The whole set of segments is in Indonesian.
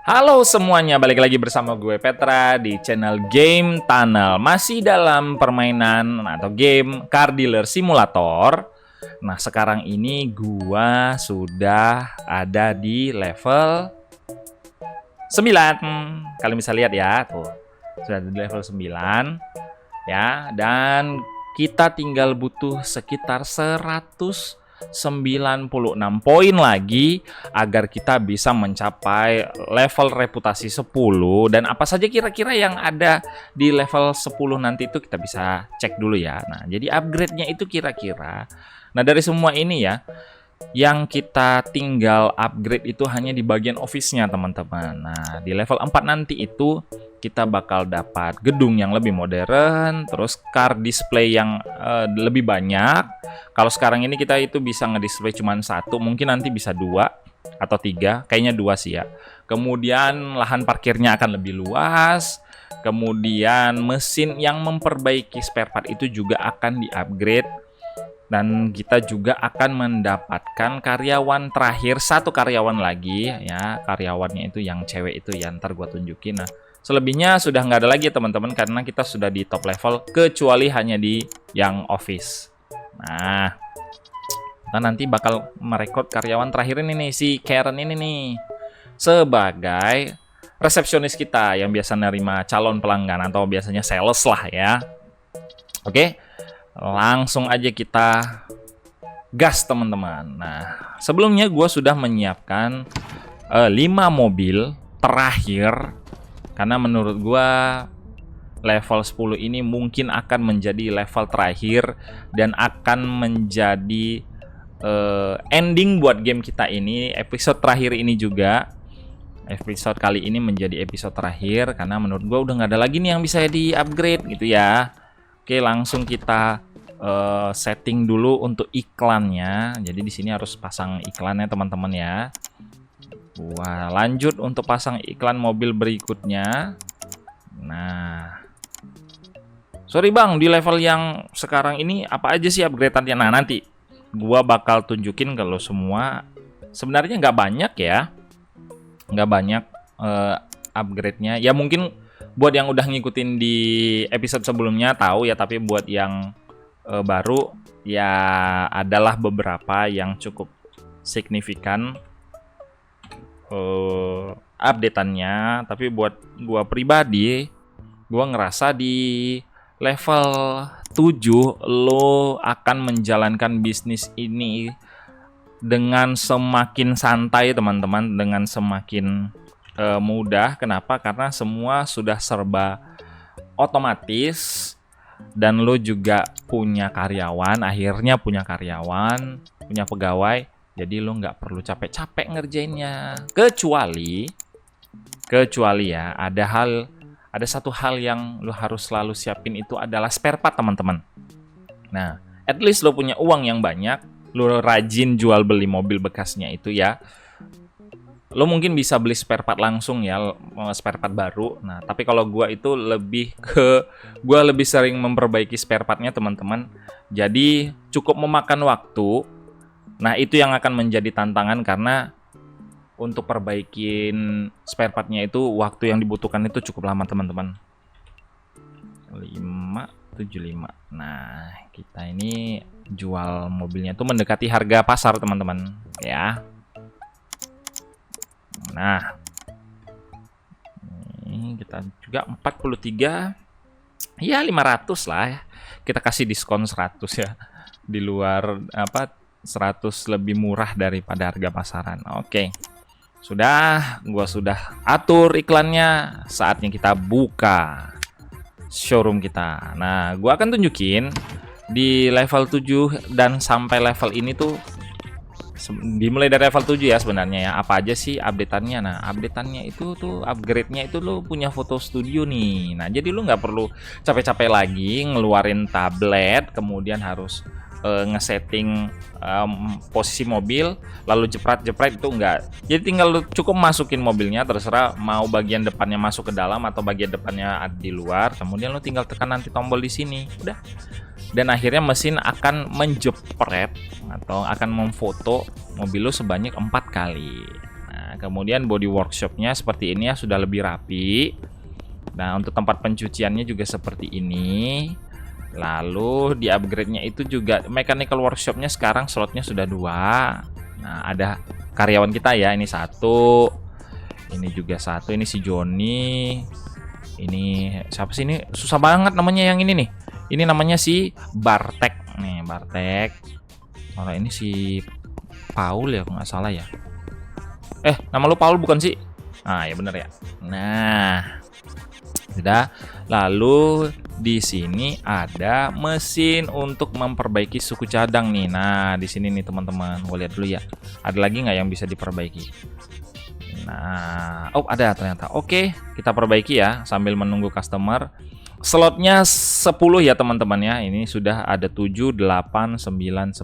Halo semuanya, balik lagi bersama gue Petra di channel Game Tunnel. Masih dalam permainan atau game Car Dealer Simulator. Nah, sekarang ini gue sudah ada di level 9. Kalian bisa lihat ya, tuh. Sudah di level 9 ya, dan kita tinggal butuh sekitar 196 poin lagi agar kita bisa mencapai level reputasi 10. Dan apa saja kira-kira yang ada di level 10 nanti itu kita bisa cek dulu ya. Nah, jadi upgrade-nya itu kira-kira. Nah, dari semua ini ya, yang kita tinggal upgrade itu hanya di bagian office-nya, teman-teman. Nah, di level 4 nanti itu kita bakal dapat gedung yang lebih modern, terus car display yang lebih banyak. Kalau sekarang ini kita itu bisa ngedisplay cuma 1, mungkin nanti bisa 2 atau 3, kayaknya 2 sih ya. Kemudian lahan parkirnya akan lebih luas. Kemudian mesin yang memperbaiki spare part itu juga akan di-upgrade. Dan kita juga akan mendapatkan karyawan terakhir, 1 karyawan lagi ya. Karyawannya itu yang cewek itu ya, ntar gua tunjukin. Nah, selebihnya sudah nggak ada lagi ya teman-teman, karena kita sudah di top level, kecuali hanya di yang office. Nah, kita nanti bakal merekrut karyawan terakhir ini nih, si Karen ini nih, sebagai resepsionis kita yang biasa nerima calon pelanggan atau biasanya sales lah ya. Oke, langsung aja kita gas teman-teman. Nah, sebelumnya gue sudah menyiapkan 5 mobil terakhir, karena menurut gue level 10 ini mungkin akan menjadi level terakhir dan akan menjadi ending buat game kita ini. Episode terakhir ini juga, episode kali ini menjadi episode terakhir, karena menurut gue udah nggak ada lagi nih yang bisa di upgrade gitu ya. Oke, langsung kita setting dulu untuk iklannya. Jadi di sini harus pasang iklannya teman-teman ya. Wah, lanjut untuk pasang iklan mobil berikutnya. Nah, sorry bang, di level yang sekarang ini apa aja sih upgrade-annya? Nah, nanti gua bakal tunjukin kalau semua. Sebenarnya nggak banyak ya, nggak banyak upgrade-nya. Ya mungkin buat yang udah ngikutin di episode sebelumnya tahu ya, tapi buat yang baru ya adalah beberapa yang cukup signifikan update-annya. Tapi buat gua pribadi, gua ngerasa di level 7 lo akan menjalankan bisnis ini dengan semakin santai teman-teman, dengan semakin mudah. Kenapa? Karena semua sudah serba otomatis dan lo juga punya karyawan, akhirnya punya karyawan, punya pegawai, jadi lo nggak perlu capek-capek ngerjainnya. Kecuali ya ada satu hal yang lo harus selalu siapin, itu adalah spare part teman-teman. Nah, at least lo punya uang yang banyak, lo rajin jual beli mobil bekasnya itu ya. Lo mungkin bisa beli spare part langsung ya, spare part baru. Nah, tapi kalau gua itu gua lebih sering memperbaiki spare partnya teman-teman. Jadi cukup memakan waktu. Nah, itu yang akan menjadi tantangan, karena untuk perbaikin spare partnya itu waktu yang dibutuhkan itu cukup lama teman-teman. 575. Nah, kita ini jual mobilnya itu mendekati harga pasar teman-teman ya. Nah, ini kita juga 43 ya, 500 lah ya. Kita kasih diskon 100 ya, di luar 100 lebih murah daripada harga pasaran. Oke, gua sudah atur iklannya. Saatnya kita buka showroom kita. Nah, gua akan tunjukin di level 7 dan sampai level ini tuh, dimulai dari level 7 ya sebenarnya ya, apa aja sih update-annya. Nah, update-annya itu tuh, upgrade-nya itu lo punya foto studio nih. Nah, jadi lo nggak perlu capek-capek lagi ngeluarin tablet, kemudian harus ngesetting posisi mobil, lalu jepret-jepret, itu enggak. Jadi tinggal lo cukup masukin mobilnya, terserah mau bagian depannya masuk ke dalam atau bagian depannya ada di luar. Kemudian lo tinggal tekan nanti tombol di sini, udah. Dan akhirnya mesin akan menjepret atau akan memfoto mobil lo sebanyak 4 kali. Nah, kemudian body workshopnya seperti ini ya, sudah lebih rapi. Nah, untuk tempat pencuciannya juga seperti ini. Lalu di upgrade-nya itu juga mechanical workshopnya sekarang slotnya sudah 2. Nah, ada karyawan kita ya, ini 1. Ini juga 1, ini si Joni. Ini siapa sih ini? Susah banget namanya yang ini nih. Ini namanya si Bartek. Nih, Bartek. Kalau ini si Paul ya, kalau nggak salah ya. Nama lu Paul bukan sih? Ah, ya bener ya. Nah, sudah. Lalu di sini ada mesin untuk memperbaiki suku cadang nih. Nah, di sini nih teman-teman. Gue lihat dulu ya. Ada lagi nggak yang bisa diperbaiki? Nah, ada ternyata. Oke, kita perbaiki ya sambil menunggu customer. Slotnya 10 ya teman-teman ya. Ini sudah ada 7, 8, 9, 10.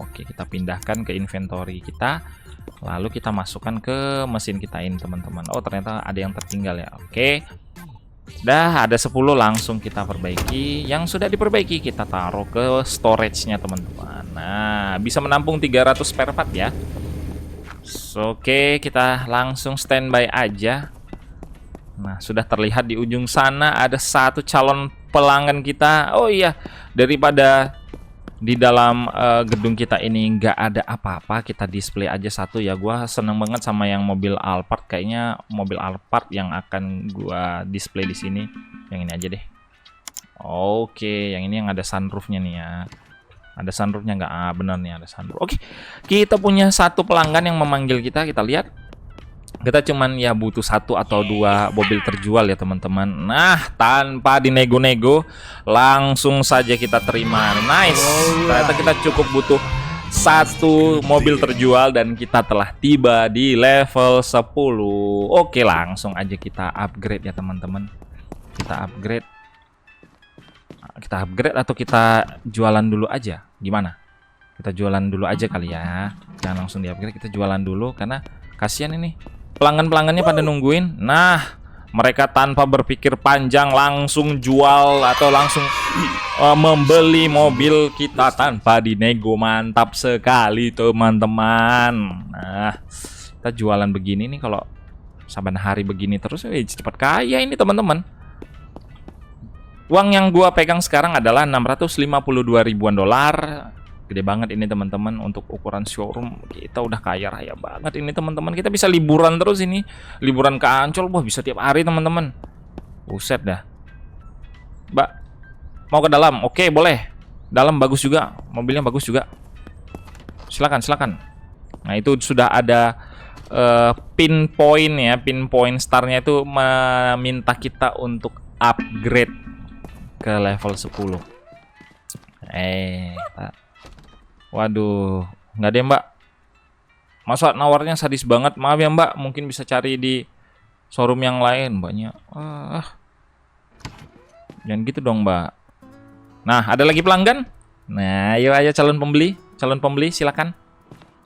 Oke, kita pindahkan ke inventory kita. Lalu kita masukkan ke mesin kita ini teman-teman. Oh, ternyata ada yang tertinggal ya. Oke. Dah ada 10, langsung kita perbaiki. Yang sudah diperbaiki kita taruh ke storage-nya teman-teman. Nah, bisa menampung 300 spare part ya. Oke, kita langsung standby aja. Nah, sudah terlihat di ujung sana ada 1 calon pelanggan kita. Oh iya, daripada di dalam gedung kita ini nggak ada apa-apa, kita display aja 1 ya. Gua seneng banget sama yang mobil Alphard, kayaknya mobil Alphard yang akan gua display di sini. Yang ini aja deh. Oke, yang ini yang ada sunroofnya nih ya. Ada sunroofnya nggak? Ah, bener nih ada sunroof. Oke, kita punya 1 pelanggan yang memanggil kita. Kita lihat. Kita cuman ya butuh 1 atau 2 mobil terjual ya teman-teman. Nah, tanpa dinego-nego langsung saja kita terima. Nice. Ternyata kita cukup butuh 1 mobil terjual dan kita telah tiba di level 10. Oke, langsung aja kita upgrade ya teman-teman. Kita upgrade. Kita upgrade atau kita jualan dulu aja? Gimana? Kita jualan dulu aja kali ya. Jangan langsung di-upgrade, kita jualan dulu karena kasihan ini. Pelanggan-pelanggannya pada nungguin. Nah, mereka tanpa berpikir panjang langsung jual atau langsung membeli mobil kita tanpa dinego. Mantap sekali teman-teman. Nah, kita jualan begini nih, kalau saban hari begini terus cepat kaya ini teman-teman. Uang yang gua pegang sekarang adalah 652 ribuan dolar. Gede banget ini teman-teman, untuk ukuran showroom kita udah kaya raya banget ini teman-teman. Kita bisa liburan terus ini, liburan ke Ancol, wah bisa tiap hari teman-teman. Buset dah. Mbak, mau ke dalam? Oke, boleh. Dalam bagus juga, mobilnya bagus juga. Silakan, silakan. Nah, itu sudah ada pinpoint ya, pinpoint starnya itu meminta kita untuk upgrade ke level 10. Waduh, nggak deh mbak. Masa nawarnya sadis banget. Maaf ya mbak, mungkin bisa cari di showroom yang lain mbaknya. Jangan gitu dong mbak. Nah, ada lagi pelanggan. Nah, ayo calon pembeli silakan.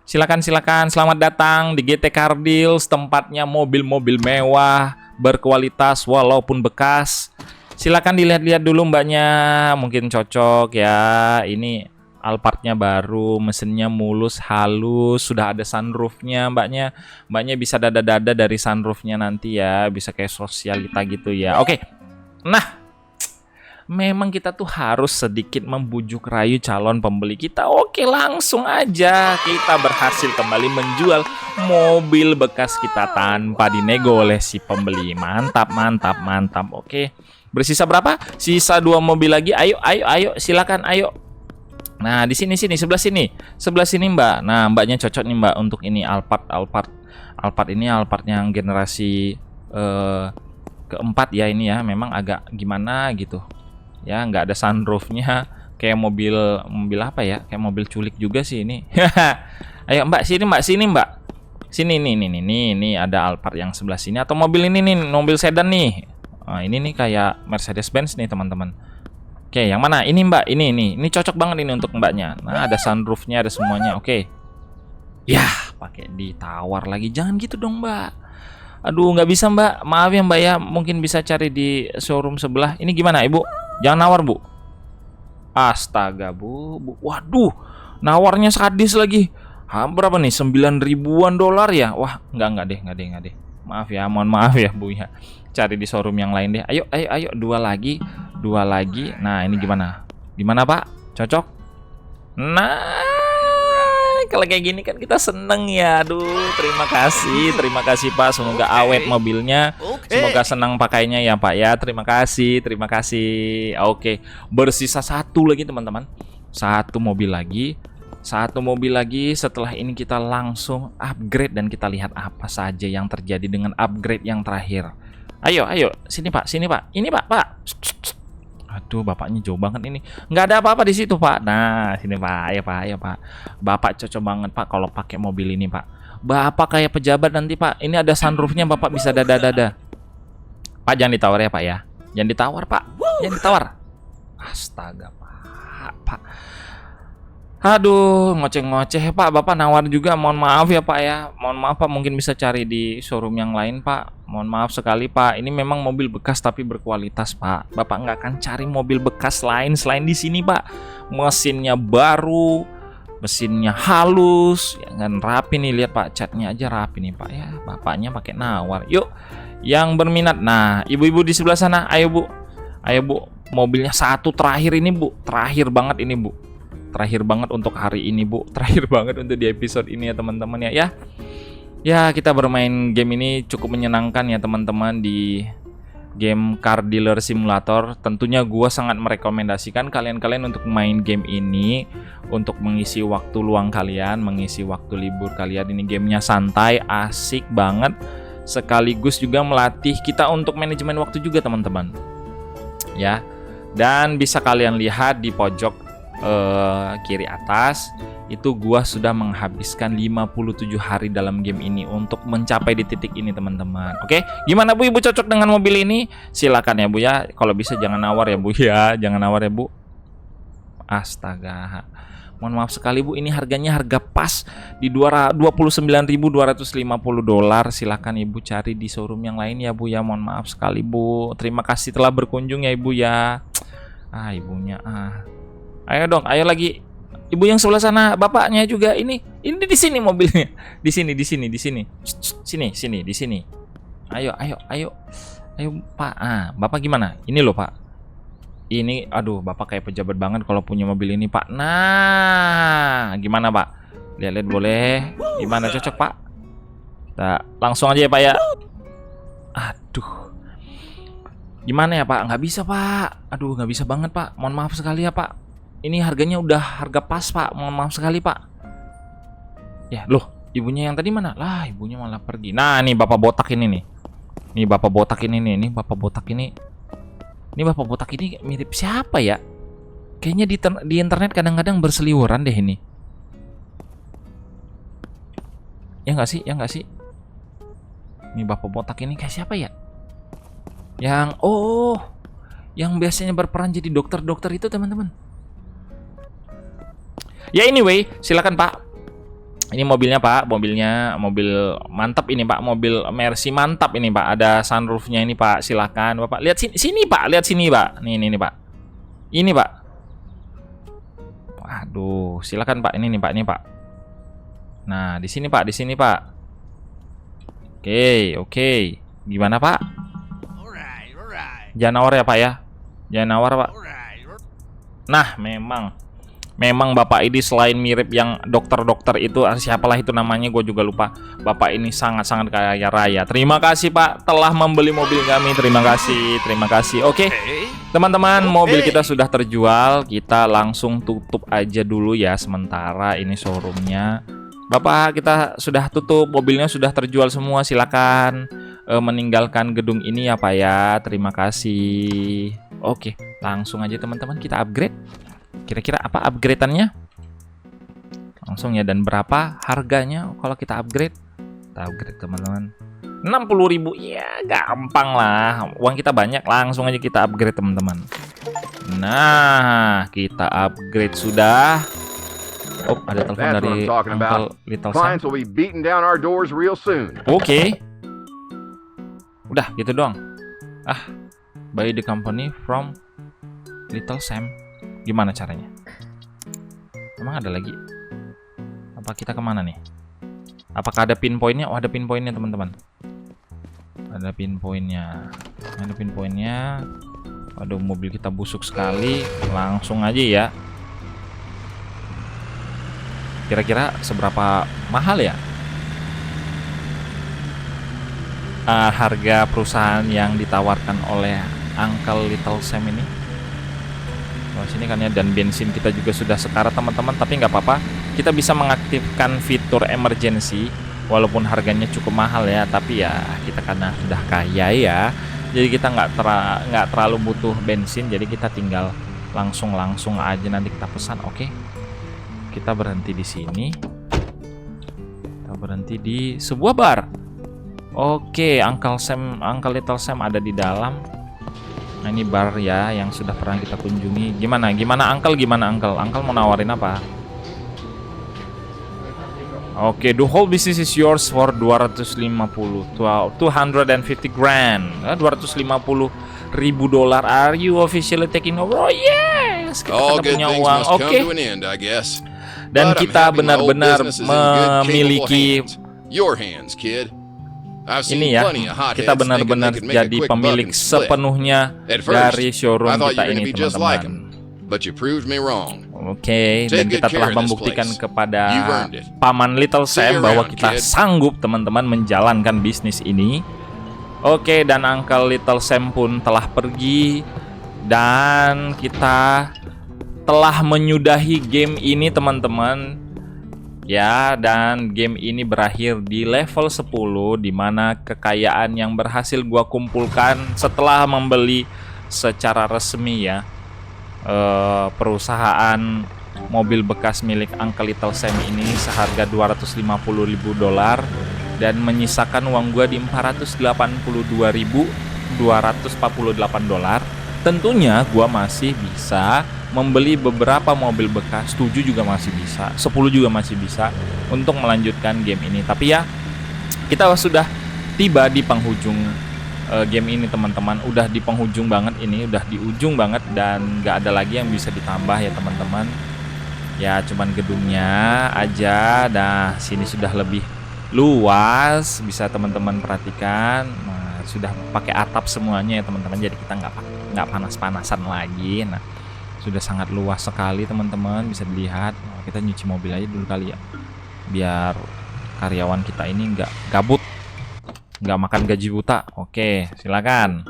Silakan. Selamat datang di GT Car Deals, tempatnya mobil-mobil mewah, berkualitas walaupun bekas. Silakan dilihat-lihat dulu mbaknya, mungkin cocok ya. Ini Alphardnya baru, mesinnya mulus, halus, sudah ada sunroofnya mbaknya. Mbaknya bisa dada-dada dari sunroofnya nanti ya, bisa kayak sosialita gitu ya. Oke, nah memang kita tuh harus sedikit membujuk rayu calon pembeli kita. Oke, langsung aja kita berhasil kembali menjual mobil bekas kita tanpa dinego oleh si pembeli. Mantap. Oke, bersisa berapa? Sisa 2 mobil lagi. Ayo, silakan, ayo. Nah, di sini sebelah sini mbak. Nah, mbaknya cocok nih mbak untuk ini Alphard ini Alphard yang generasi keempat ya ini ya. Memang agak gimana gitu ya, nggak ada sunroofnya, kayak mobil apa ya, kayak mobil culik juga sih ini. Ayo mbak, sini mbak. Sini nih ada Alphard yang sebelah sini, atau mobil ini nih, mobil sedan nih. Nah, ini nih kayak Mercedes-Benz nih teman-teman. Oke, yang mana? Ini mbak, ini cocok banget ini untuk mbaknya. Nah, ada sunroofnya, ada semuanya. Oke. Ya, pakai ditawar lagi. Jangan gitu dong mbak. Aduh, nggak bisa mbak. Maaf ya mbak ya. Mungkin bisa cari di showroom sebelah. Ini gimana ibu? Jangan nawar bu. Astaga bu. Waduh, nawarnya sadis lagi. Berapa nih? 9 ribuan dolar ya? Wah, enggak deh. Maaf ya, mohon maaf ya Bu ya. Cari di showroom yang lain deh. Ayo, dua lagi. Nah, ini gimana? Gimana Pak? Cocok? Nah, kalau kayak gini kan kita seneng ya. Aduh, terima kasih Pak. Semoga awet mobilnya. Semoga senang pakainya ya Pak ya. Terima kasih. Oke, bersisa satu lagi teman-teman. Satu mobil lagi. Setelah ini kita langsung upgrade dan kita lihat apa saja yang terjadi dengan upgrade yang terakhir. Ayo, sini Pak. Ini Pak. Aduh, bapaknya jauh banget ini. Nggak ada apa-apa di situ, Pak. Nah, sini Pak. Ayo, Pak. Bapak cocok banget, Pak, kalau pakai mobil ini, Pak. Bapak kayak pejabat nanti, Pak. Ini ada sunroofnya, Bapak bisa dada. Pak, jangan ditawar ya, Pak ya. Jangan ditawar, Pak. Jangan ditawar. Astaga, Pak. Aduh, ngoceh-ngoceh Pak. Bapak nawar juga. Mohon maaf ya Pak ya. Mohon maaf Pak, mungkin bisa cari di showroom yang lain Pak. Mohon maaf sekali Pak. Ini memang mobil bekas tapi berkualitas Pak. Bapak nggak akan cari mobil bekas lain selain di sini Pak. Mesinnya baru, mesinnya halus, ya kan rapi nih. Lihat Pak, catnya aja rapi nih Pak ya. Bapaknya pakai nawar. Yuk, yang berminat. Nah, ibu-ibu di sebelah sana, ayo Bu. Mobilnya satu terakhir ini Bu. Terakhir banget ini Bu. Terakhir banget untuk hari ini Bu. Terakhir banget untuk di episode ini ya teman-teman ya. Ya, kita bermain game ini cukup menyenangkan ya teman-teman di game Car Dealer Simulator. Tentunya gua sangat merekomendasikan kalian untuk main game ini untuk mengisi waktu luang kalian, mengisi waktu libur kalian. Ini gamenya santai, asik banget, sekaligus juga melatih kita untuk manajemen waktu juga teman-teman. Ya. Dan bisa kalian lihat di pojok kiri atas itu gua sudah menghabiskan 57 hari dalam game ini untuk mencapai di titik ini teman-teman. Oke, gimana Bu, Ibu cocok dengan mobil ini? Silakan ya Bu ya. Kalau bisa jangan nawar ya Bu ya. Jangan nawar ya Bu. Astaga. Mohon maaf sekali Bu, ini harganya harga pas di 29.250 dolar. Silakan Ibu cari di showroom yang lain ya Bu ya. Mohon maaf sekali Bu. Terima kasih telah berkunjung ya Ibu ya. Ibunya Ayo dong, ayo lagi. Ibu yang sebelah sana, bapaknya juga. Ini di sini mobilnya. Di sini. Sini, di sini. Ayo Pak. Bapak gimana? Ini loh Pak. Ini, aduh, Bapak kayak pejabat banget kalau punya mobil ini Pak. Nah, gimana Pak? Lihat boleh. Gimana, cocok Pak? Nah, langsung aja ya Pak ya. Aduh. Gimana ya Pak? Nggak bisa Pak. Aduh, nggak bisa banget Pak. Mohon maaf sekali ya Pak. Ini harganya udah harga pas Pak. Mohon maaf sekali Pak. Ya loh, ibunya yang tadi mana? Lah, ibunya malah pergi. Nah, nih bapak botak ini nih. Ini bapak botak ini nih. Ini bapak botak ini. Ini bapak botak ini mirip siapa ya? Kayaknya di internet kadang-kadang berseliweran deh ini. Ya nggak sih? Ini bapak botak ini kayak siapa ya? Yang biasanya berperan jadi dokter-dokter itu teman-teman. Ya anyway, silakan Pak. Ini mobilnya Pak, mobil mantap ini Pak, mobil Mercy mantap ini Pak. Ada sunroofnya ini Pak, silakan Bapak. Lihat sini Pak, lihat sini Pak. Nih Pak. Ini Pak. Waduh, silakan Pak. Ini nih Pak, ini Pak. Nah, di sini Pak. Oke. Gimana Pak? Jangan nawar ya Pak ya. Jangan nawar Pak. Nah, memang Bapak ini selain mirip yang dokter-dokter itu, siapalah itu namanya, gue juga lupa. Bapak ini sangat-sangat kaya raya. Terima kasih Pak telah membeli mobil kami. Terima kasih. Oke, teman-teman, mobil kita sudah terjual. Kita langsung tutup aja dulu ya sementara ini showroomnya. Bapak, kita sudah tutup, mobilnya sudah terjual semua. Silakan meninggalkan gedung ini ya Pak ya. Terima kasih. Oke, langsung aja teman-teman kita upgrade. Kira-kira apa upgrade-annya? Langsung ya, dan berapa harganya kalau kita upgrade? Kita upgrade teman-teman. 60.000. Ya, gampang lah. Uang kita banyak, langsung aja kita upgrade teman-teman. Nah, kita upgrade sudah. Oh, ada telepon dari Uncle Little Sam. Oke. Udah gitu doang. Buy the company from Little Sam. Gimana caranya? Emang ada lagi? Apa kita kemana nih? Apakah ada pinpointnya? Oh, ada pinpointnya teman-teman. Ada pinpointnya. Ada pinpointnya. Waduh, mobil kita busuk sekali. Langsung aja ya. Kira-kira seberapa mahal ya? Harga perusahaan yang ditawarkan oleh Uncle Little Sam ini. Wah, sini kan ya, dan bensin kita juga sudah sekarat teman-teman, tapi nggak apa-apa. Kita bisa mengaktifkan fitur emergency walaupun harganya cukup mahal ya, tapi ya kita karena sudah kaya ya, jadi kita nggak terlalu butuh bensin, jadi kita tinggal langsung aja nanti kita pesan. Oke. Kita berhenti di sini. Kita berhenti di sebuah bar. Oke, Uncle Little Sam ada di dalam. Nah, ini bar ya yang sudah pernah kita kunjungi. Gimana Uncle? Uncle mau nawarin apa? Oke, the whole business is yours for 250 grand. $250,000. Are you officially taking over? Oh yes, kita punya uang. Oke. Dan kita benar-benar memiliki ini ya, kita benar-benar jadi pemilik sepenuhnya dari showroom kita ini teman-teman. Oke, dan kita telah membuktikan kepada Paman Little Sam bahwa kita sanggup teman-teman menjalankan bisnis ini. Oke, dan Uncle Little Sam pun telah pergi. Dan kita telah menyudahi game ini teman-teman. Ya, dan game ini berakhir di level 10, di mana kekayaan yang berhasil gua kumpulkan setelah membeli secara resmi ya perusahaan mobil bekas milik Uncle Little Sam ini seharga $250,000 dan menyisakan uang gua di $482.248. Tentunya gua masih bisa membeli beberapa mobil bekas, 7 juga masih bisa, 10 juga masih bisa untuk melanjutkan game ini. Tapi ya, kita sudah tiba di penghujung game ini teman-teman. Udah di penghujung banget ini, udah di ujung banget, dan nggak ada lagi yang bisa ditambah ya teman-teman. Ya cuman gedungnya aja. Nah, sini sudah lebih luas, bisa teman-teman perhatikan. Nah, sudah pakai atap semuanya ya teman-teman, jadi kita nggak panas-panasan lagi. Nah, sudah sangat luas sekali teman-teman, bisa dilihat. Kita nyuci mobil aja dulu kali ya, biar karyawan kita ini nggak gabut, nggak makan gaji buta. Oke, silakan.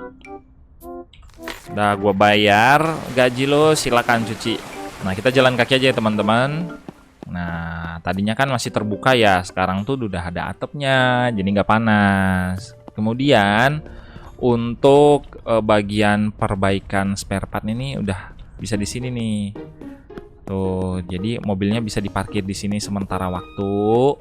Udah gua bayar gaji lo, silakan cuci. Nah, kita jalan kaki aja ya teman-teman. Nah, tadinya kan masih terbuka ya, sekarang tuh udah ada atapnya, jadi nggak panas. Kemudian untuk bagian perbaikan spare part ini udah bisa di sini nih. Tuh, jadi mobilnya bisa diparkir di sini sementara waktu.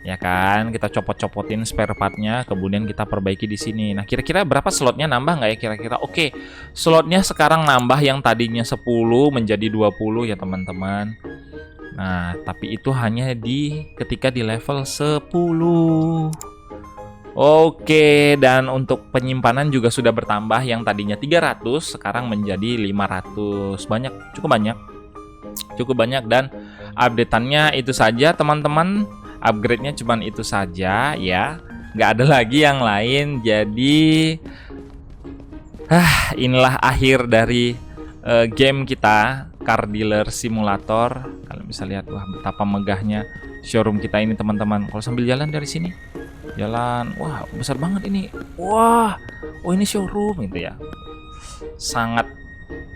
Ya kan, kita copot-copotin spare partnya, kemudian kita perbaiki di sini. Nah, kira-kira berapa slotnya, nambah nggak ya kira-kira? Oke, slotnya sekarang nambah, yang tadinya 10 menjadi 20 ya teman-teman. Nah, tapi itu hanya ketika di level 10. Oke, dan untuk penyimpanan juga sudah bertambah, yang tadinya 300 sekarang menjadi 500. Cukup banyak, dan updateannya itu saja teman-teman. Upgrade-nya cuman itu saja ya, nggak ada lagi yang lain. Jadi inilah akhir dari game kita, Car Dealer Simulator. Kalian bisa lihat, wah betapa megahnya showroom kita ini teman-teman. Kalau sambil jalan dari sini, wah besar banget ini. Wah, oh ini showroom itu ya, sangat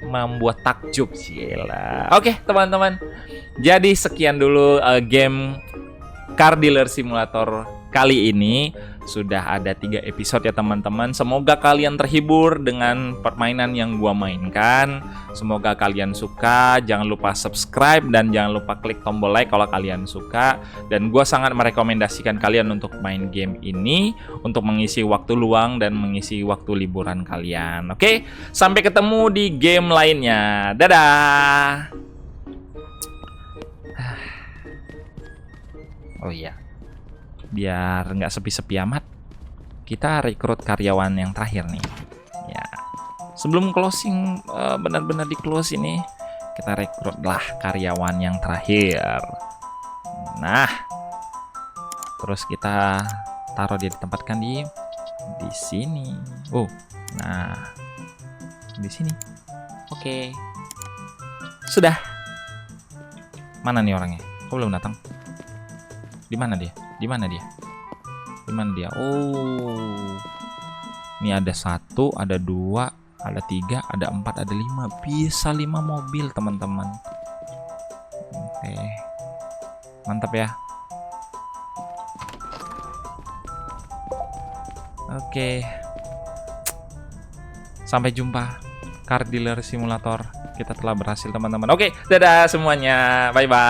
membuat takjub sih lah. Oke teman-teman, jadi sekian dulu game Car Dealer Simulator kali ini. Sudah ada 3 episode ya teman-teman. Semoga kalian terhibur dengan permainan yang gua mainkan. Semoga kalian suka. Jangan lupa subscribe dan jangan lupa klik tombol like kalau kalian suka. Dan gua sangat merekomendasikan kalian untuk main game ini untuk mengisi waktu luang dan mengisi waktu liburan kalian. Oke, sampai ketemu di game lainnya. Dadah. Oh iya, biar nggak sepi-sepi amat, kita rekrut karyawan yang terakhir nih. Ya, sebelum closing, benar-benar di close ini, kita rekrutlah karyawan yang terakhir. Nah, terus kita taruh dia ditempatkan di sini. Oh, nah di sini. Oke, sudah. Mana nih orangnya? Kok belum datang? Di mana dia? Di mana dia? Di mana dia? Oh, ini ada 1, ada 2, ada 3, ada 4, ada 5. Bisa 5 mobil, teman-teman. Oke, mantap ya. Oke, sampai jumpa Car Dealer Simulator. Kita telah berhasil, teman-teman. Oke, dadah semuanya. Bye-bye.